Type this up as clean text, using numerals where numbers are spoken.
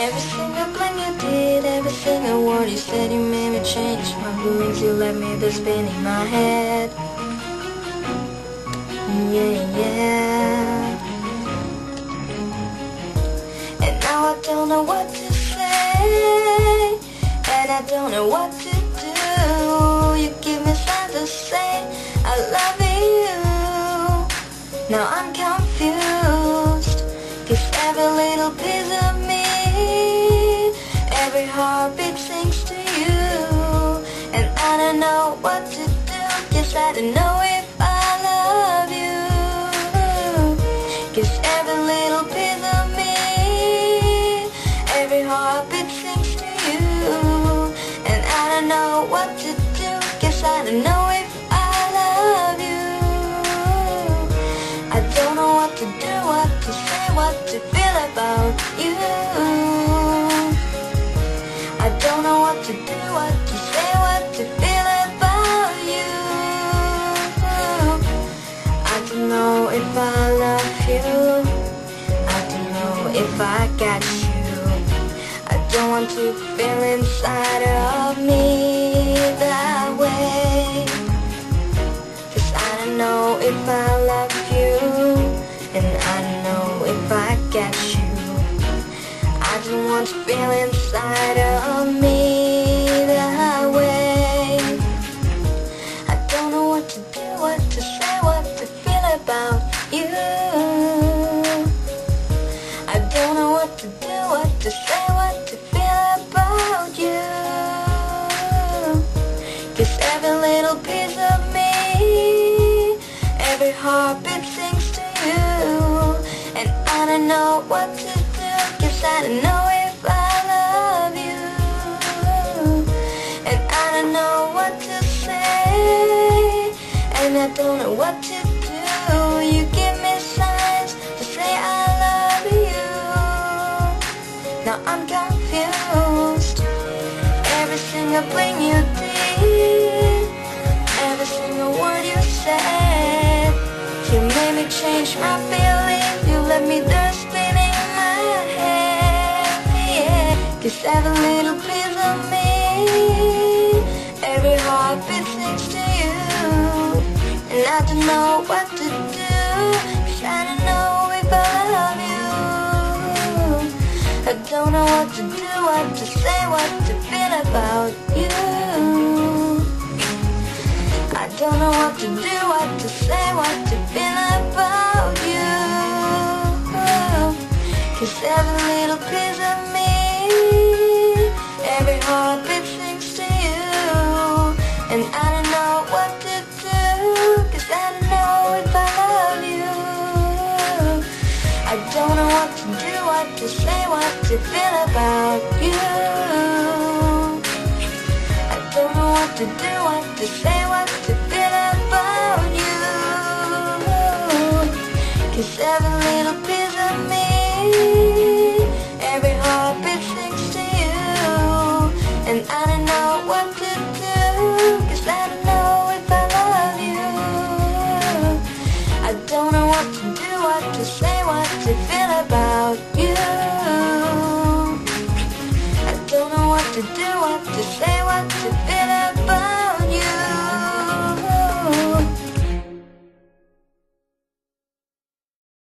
Every single blink you did, every single word you said, you made me change my feelings. You left me there spinning my head. Yeah, yeah. And now I don't know what to say, and I don't know what to do. You give me signs to say I love you. Now I'm confused, 'cause every little piece of me, every heartbeat sings to you. And I don't know what to do, 'cause I don't know if I love you. 'Cause every little piece of me, every heartbeat sings to you. And I don't know what to do, 'cause I don't know if I love you. I don't know what to do, what to say, what to feel about you. I don't know what to do, what to say, what to feel about you. I don't know if I love you. I don't know if I got you. I don't want to feel inside of me that way. 'Cause I don't know if I love you, and I don't know if I get you. I don't want to feel inside of me that way. I don't know what to do, what to say, what to feel about you. I don't know what to do, what to say, what to feel about you. 'Cause every little piece of me, every heartbeat sings to you. And I don't know what to do, 'cause I don't know if I love you. And I don't know what to say, and I don't know what to do. You give me signs to say I love you. Now I'm confused. Every single thing you did, every single word you said, you made me change my feelings. You left me there spinning my head, yeah. 'Cause every little piece of me, every heartbeat sings to you. And I don't know what to do, 'cause I don't know if I love you. I don't know what to do, what to say, what to feel about you. I don't know what to do, what to say, what to feel about you. 'Cause every little piece of me, every heartbeat sings to you. And I don't know what to do, 'cause I don't know if I love you. I don't know what to do, what to say, what to feel about you. I don't know what to do, what to say, what to feel about you. 'Cause every little piece of me, every heartbeat sings to you. And I don't know what to do, 'cause I don't know if I love you. I don't know what to do, what to say, what to feel about you. I don't know what to do, what to say, what to feel about